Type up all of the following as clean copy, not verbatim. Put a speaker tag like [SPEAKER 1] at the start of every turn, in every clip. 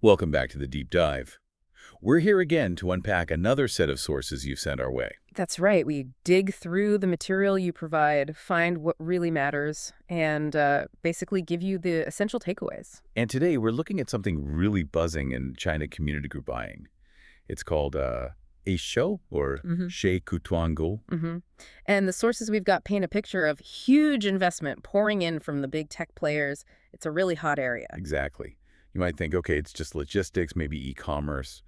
[SPEAKER 1] Welcome back to the deep dive. We're here again to unpack another set of sources you've sent our way.
[SPEAKER 2] That's right. We dig through the material you provide, find what really matters, and basically give you the essential takeaways.
[SPEAKER 1] And today we're looking at something really buzzing in China community group buying. It's called a show or
[SPEAKER 2] Mm-hmm.
[SPEAKER 1] She Kutuango.
[SPEAKER 2] Mm-hmm. And the sources we've got paint a picture of huge investment pouring in from the big tech players. It's a really hot area.
[SPEAKER 1] Exactly. You might think, okay, it's just logistics, maybe e-commerce.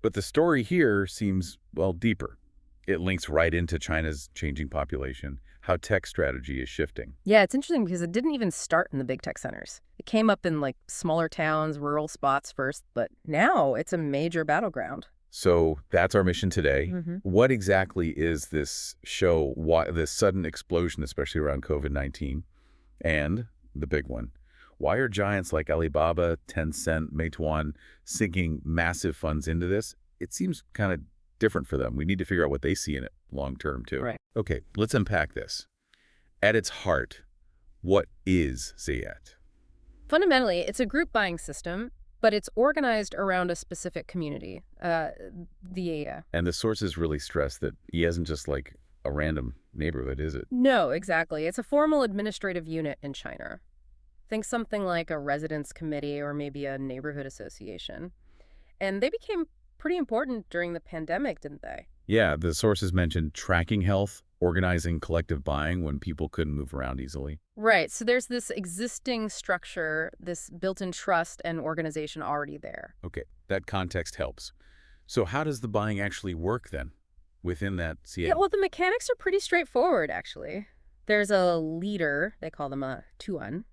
[SPEAKER 1] But the story here seems, well, deeper. It links right into China's changing population, how tech strategy is shifting.
[SPEAKER 2] Yeah, it's interesting because it didn't even start in the big tech centers. It came up in like smaller towns, rural spots first, but now it's a major battleground.
[SPEAKER 1] So that's our mission today.
[SPEAKER 2] Mm-hmm.
[SPEAKER 1] What exactly is this show, why this sudden explosion, especially around COVID-19? And the big one, why are giants like Alibaba, Tencent, Meituan sinking massive funds into this? It seems kind of different for them. We need to figure out what they see in it long term, too.
[SPEAKER 2] Right.
[SPEAKER 1] Okay, let's unpack this. At its heart, what is Zayat?
[SPEAKER 2] Fundamentally, it's a group buying system, but it's organized around a specific community.
[SPEAKER 1] And the sources really stress that he isn't just like a random neighborhood, is it?
[SPEAKER 2] No, exactly. It's a formal administrative unit in China. Think something like a residence committee or maybe a neighborhood association. And they became pretty important during the pandemic, didn't they?
[SPEAKER 1] Yeah, the sources mentioned tracking health, organizing collective buying when people couldn't move around easily.
[SPEAKER 2] Right. So there's this existing structure, this built-in trust and organization already there.
[SPEAKER 1] Okay, that context helps. So how does the buying actually work then within that CA?
[SPEAKER 2] Yeah, well, the mechanics are pretty straightforward, actually. There's a leader, they call them a tuan,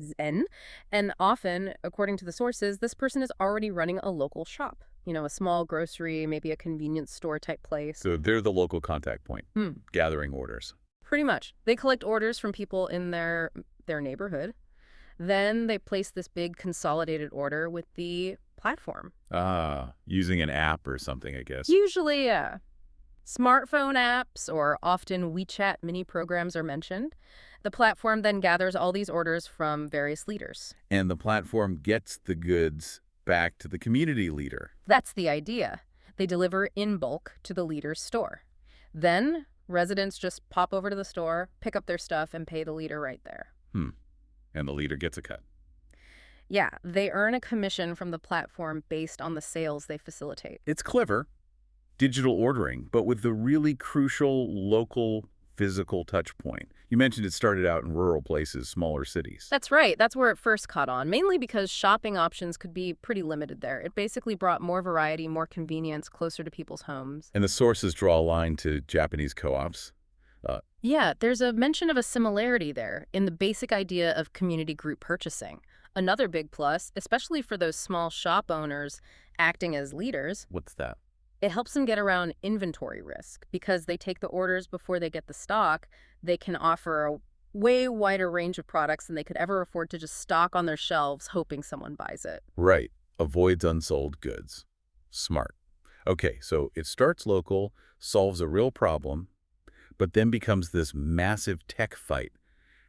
[SPEAKER 2] zen, and often, according to the sources, this person is already running a local shop. You know, a small grocery, maybe a convenience store type place.
[SPEAKER 1] So they're the local contact point, gathering orders.
[SPEAKER 2] Pretty much. They collect orders from people in their neighborhood. Then they place this big consolidated order with the platform.
[SPEAKER 1] Using an app or something, I guess.
[SPEAKER 2] Usually, smartphone apps or often WeChat mini programs are mentioned. The platform then gathers all these orders from various leaders.
[SPEAKER 1] And the platform gets the goods back to the community leader.
[SPEAKER 2] That's the idea. They deliver in bulk to the leader's store. Then residents just pop over to the store, pick up their stuff, and pay the leader right there.
[SPEAKER 1] And the leader gets a cut.
[SPEAKER 2] Yeah, they earn a commission from the platform based on the sales they facilitate.
[SPEAKER 1] It's clever, digital ordering, but with the really crucial local physical touch point. You mentioned it started out in rural places, smaller cities.
[SPEAKER 2] That's right. That's where it first caught on, mainly because shopping options could be pretty limited there. It basically brought more variety, more convenience closer to people's homes.
[SPEAKER 1] And the sources draw a line to Japanese co-ops.
[SPEAKER 2] Yeah, there's a mention of a similarity there in the basic idea of community group purchasing. Another big plus, especially for those small shop owners acting as leaders,
[SPEAKER 1] What's that?
[SPEAKER 2] it helps them get around inventory risk because they take the orders before they get the stock. They can offer a way wider range of products than they could ever afford to just stock on their shelves hoping someone buys it.
[SPEAKER 1] Right. Avoids unsold goods. Smart. Okay, so it starts local, solves a real problem, but then becomes this massive tech fight.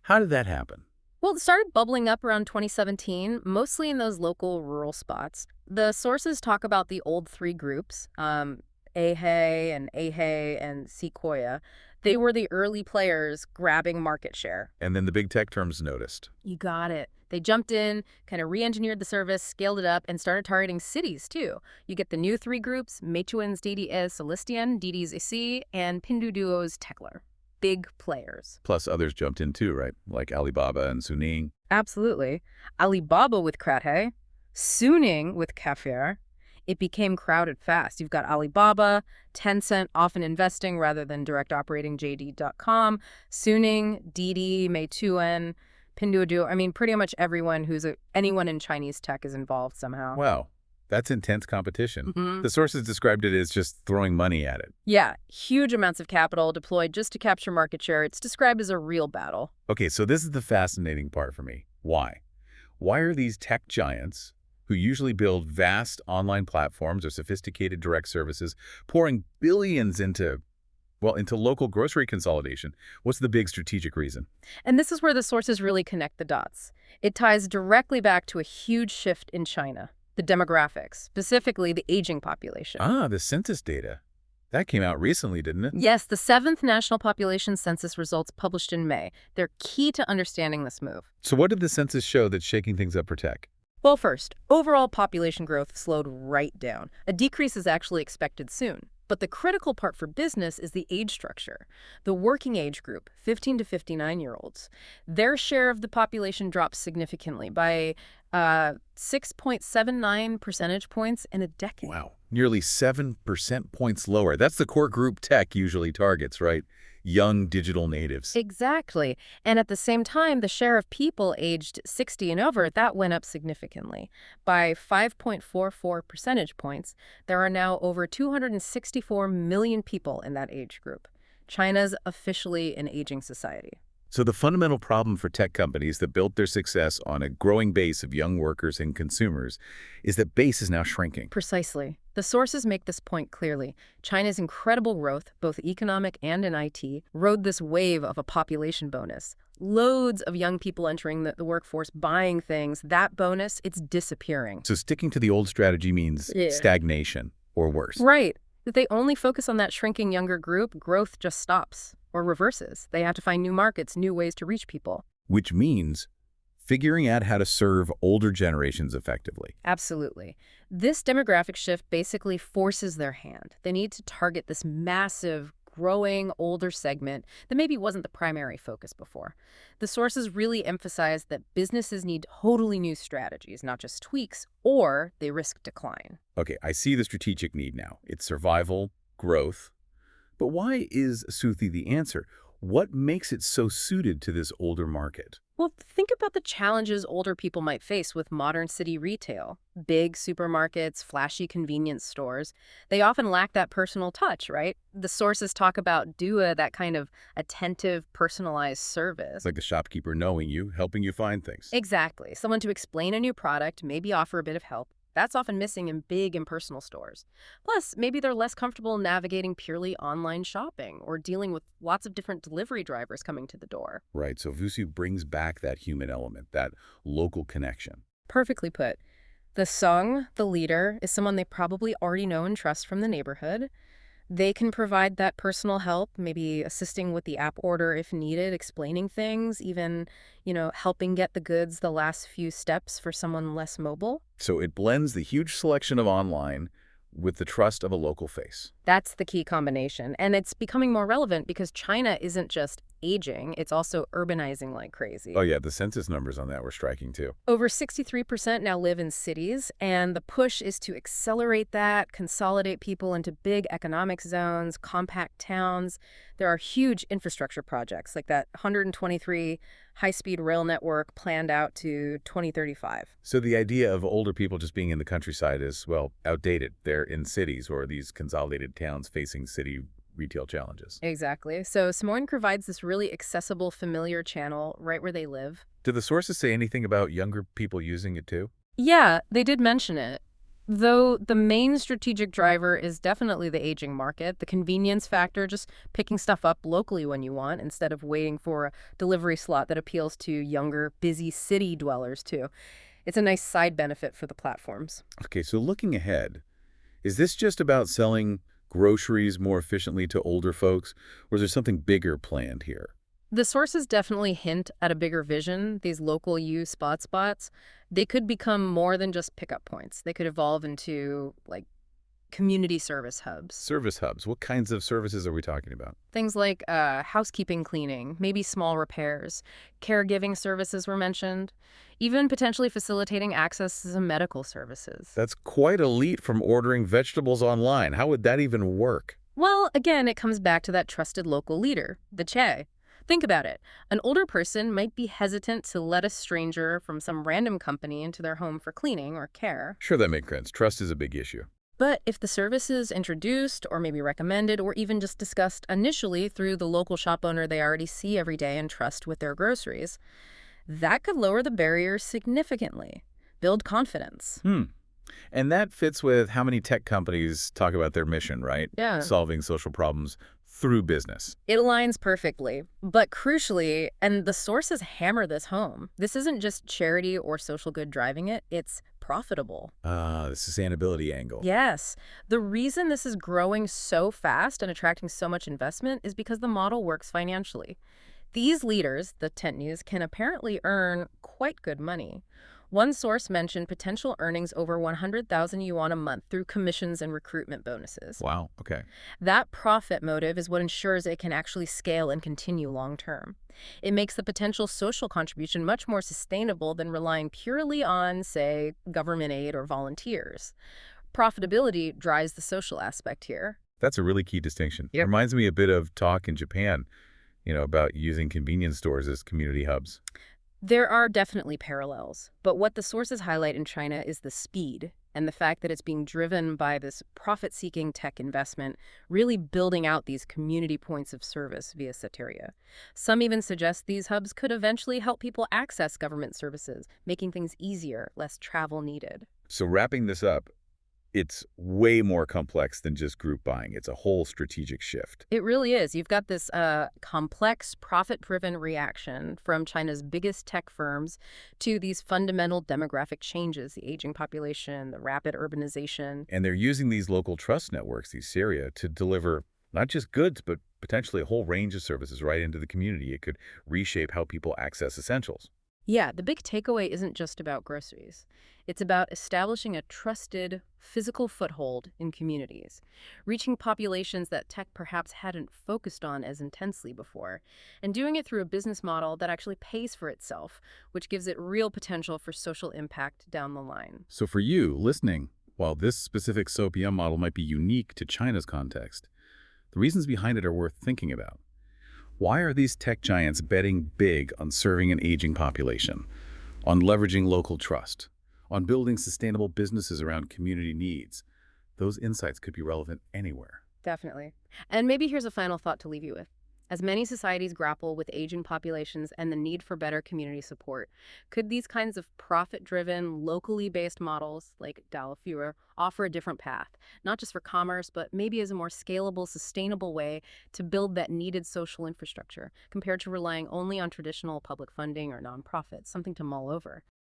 [SPEAKER 1] How did that happen?
[SPEAKER 2] Well, it started bubbling up around 2017, mostly in those local rural spots. The sources talk about the old three groups, Ahei and Sequoia. They were the early players grabbing market share.
[SPEAKER 1] And then the big tech terms noticed.
[SPEAKER 2] You got it. They jumped in, kind of re-engineered the service, scaled it up, and started targeting cities, too. You get the new three groups, Meituan's DDS Celestian, Didi's Isi, and Pinduoduo's Tekler. Big players.
[SPEAKER 1] Plus others jumped in too, right? Like Alibaba and Suning.
[SPEAKER 2] Absolutely. Alibaba with Krathe, Suning with Kafir. It became crowded fast. You've got Alibaba, Tencent often investing rather than direct operating JD.com, Suning, Didi, Meituan, Pinduoduo. I mean, pretty much everyone anyone in Chinese tech is involved somehow.
[SPEAKER 1] Wow, that's intense competition.
[SPEAKER 2] Mm-hmm.
[SPEAKER 1] The sources described it as just throwing money at it.
[SPEAKER 2] Yeah, huge amounts of capital deployed just to capture market share. It's described as a real battle.
[SPEAKER 1] Okay, so this is the fascinating part for me. Why? Why are these tech giants, who usually build vast online platforms or sophisticated direct services, pouring billions into local grocery consolidation? What's the big strategic reason?
[SPEAKER 2] And this is where the sources really connect the dots. It ties directly back to a huge shift in China. The demographics, specifically the aging population.
[SPEAKER 1] Ah, the census data. That came out recently, didn't it?
[SPEAKER 2] Yes, the 7th National Population Census results published in May. They're key to understanding this move.
[SPEAKER 1] So what did the census show that's shaking things up for tech?
[SPEAKER 2] Well, first, overall population growth slowed right down. A decrease is actually expected soon. But the critical part for business is the age structure. The working age group, 15 to 59-year-olds, their share of the population drops significantly by 6.79 percentage points in a decade.
[SPEAKER 1] Wow. Nearly 7 percent points lower. That's the core group tech usually targets, right? Young digital natives.
[SPEAKER 2] Exactly. And at the same time, the share of people aged 60 and over, that went up significantly. By 5.44 percentage points, there are now over 264 million people in that age group. China's officially an aging society.
[SPEAKER 1] So the fundamental problem for tech companies that built their success on a growing base of young workers and consumers is that base is now shrinking.
[SPEAKER 2] Precisely. The sources make this point clearly. China's incredible growth, both economic and in IT, rode this wave of a population bonus. Loads of young people entering the workforce, buying things. That bonus, it's disappearing.
[SPEAKER 1] So sticking to the old strategy means stagnation or worse.
[SPEAKER 2] Right. If they only focus on that shrinking younger group, growth just stops or reverses. They have to find new markets, new ways to reach people.
[SPEAKER 1] Which means figuring out how to serve older generations effectively.
[SPEAKER 2] Absolutely. This demographic shift basically forces their hand. They need to target this massive, growing, older segment that maybe wasn't the primary focus before. The sources really emphasize that businesses need totally new strategies, not just tweaks, or they risk decline.
[SPEAKER 1] Okay, I see the strategic need now. It's survival, growth. But why is Suthi the answer? What makes it so suited to this older market?
[SPEAKER 2] Well, think about the challenges older people might face with modern city retail. Big supermarkets, flashy convenience stores. They often lack that personal touch, right? The sources talk about DUA, that kind of attentive, personalized service.
[SPEAKER 1] It's like the shopkeeper knowing you, helping you find things.
[SPEAKER 2] Exactly. Someone to explain a new product, maybe offer a bit of help. That's often missing in big impersonal stores. Plus, maybe they're less comfortable navigating purely online shopping or dealing with lots of different delivery drivers coming to the door.
[SPEAKER 1] Right, so Vusu brings back that human element, that local connection.
[SPEAKER 2] Perfectly put. The Sung, the leader, is someone they probably already know and trust from the neighborhood. They can provide that personal help, maybe assisting with the app order if needed, explaining things, even, helping get the goods the last few steps for someone less mobile.
[SPEAKER 1] So it blends the huge selection of online with the trust of a local face.
[SPEAKER 2] That's the key combination. And it's becoming more relevant because China isn't just aging, it's also urbanizing like crazy.
[SPEAKER 1] Oh yeah, the census numbers on that were striking too.
[SPEAKER 2] Over 63% now live in cities, and the push is to accelerate that, consolidate people into big economic zones, compact towns. There are huge infrastructure projects like that 123 high-speed rail network planned out to 2035.
[SPEAKER 1] So the idea of older people just being in the countryside is, well, outdated. They're in cities or these consolidated towns facing city retail challenges.
[SPEAKER 2] Exactly. So Simone provides this really accessible, familiar channel right where they live.
[SPEAKER 1] Do the sources say anything about younger people using it too?
[SPEAKER 2] Yeah, they did mention it. Though the main strategic driver is definitely the aging market, the convenience factor, just picking stuff up locally when you want instead of waiting for a delivery slot that appeals to younger, busy city dwellers too. It's a nice side benefit for the platforms.
[SPEAKER 1] Okay, so looking ahead, is this just about selling groceries more efficiently to older folks, or is there something bigger planned here?
[SPEAKER 2] The sources definitely hint at a bigger vision. These local use spots, they could become more than just pickup points. They could evolve into, community service hubs.
[SPEAKER 1] Service hubs. What kinds of services are we talking about?
[SPEAKER 2] Things like housekeeping, cleaning, maybe small repairs. Caregiving services were mentioned. Even potentially facilitating access to some medical services.
[SPEAKER 1] That's quite a leap from ordering vegetables online. How would that even work?
[SPEAKER 2] Well, again, it comes back to that trusted local leader, the Che. Think about it. An older person might be hesitant to let a stranger from some random company into their home for cleaning or care.
[SPEAKER 1] Sure, that makes sense. Trust is a big issue.
[SPEAKER 2] But if the service is introduced or maybe recommended or even just discussed initially through the local shop owner they already see every day and trust with their groceries, that could lower the barriers significantly, build confidence.
[SPEAKER 1] And that fits with how many tech companies talk about their mission, right?
[SPEAKER 2] Yeah.
[SPEAKER 1] Solving social problems through business.
[SPEAKER 2] It aligns perfectly. But crucially, and the sources hammer this home, this isn't just charity or social good driving it, it's profitable.
[SPEAKER 1] Ah, the sustainability angle.
[SPEAKER 2] Yes. The reason this is growing so fast and attracting so much investment is because the model works financially. These leaders, the tent news, can apparently earn quite good money. One source mentioned potential earnings over 100,000 yuan a month through commissions and recruitment bonuses.
[SPEAKER 1] Wow, okay.
[SPEAKER 2] That profit motive is what ensures it can actually scale and continue long term. It makes the potential social contribution much more sustainable than relying purely on, say, government aid or volunteers. Profitability drives the social aspect here.
[SPEAKER 1] That's a really key distinction.
[SPEAKER 2] Yep.
[SPEAKER 1] Reminds me a bit of talk in Japan, about using convenience stores as community hubs.
[SPEAKER 2] There are definitely parallels, but what the sources highlight in China is the speed and the fact that it's being driven by this profit-seeking tech investment, really building out these community points of service via Soteria. Some even suggest these hubs could eventually help people access government services, making things easier, less travel needed.
[SPEAKER 1] So wrapping this up, it's way more complex than just group buying. It's a whole strategic shift.
[SPEAKER 2] It really is. You've got this complex, profit-driven reaction from China's biggest tech firms to these fundamental demographic changes, the aging population, the rapid urbanization.
[SPEAKER 1] And they're using these local trust networks, these Syria, to deliver not just goods, but potentially a whole range of services right into the community. It could reshape how people access essentials.
[SPEAKER 2] Yeah, the big takeaway isn't just about groceries. It's about establishing a trusted, physical foothold in communities, reaching populations that tech perhaps hadn't focused on as intensely before, and doing it through a business model that actually pays for itself, which gives it real potential for social impact down the line.
[SPEAKER 1] So for you, listening, while this specific SOPM model might be unique to China's context, the reasons behind it are worth thinking about. Why are these tech giants betting big on serving an aging population, on leveraging local trust, on building sustainable businesses around community needs? Those insights could be relevant anywhere.
[SPEAKER 2] Definitely. And maybe here's a final thought to leave you with. As many societies grapple with aging populations and the need for better community support, could these kinds of profit-driven, locally based models, like Dalafura, offer a different path, not just for commerce, but maybe as a more scalable, sustainable way to build that needed social infrastructure, compared to relying only on traditional public funding or nonprofits, something to mull over?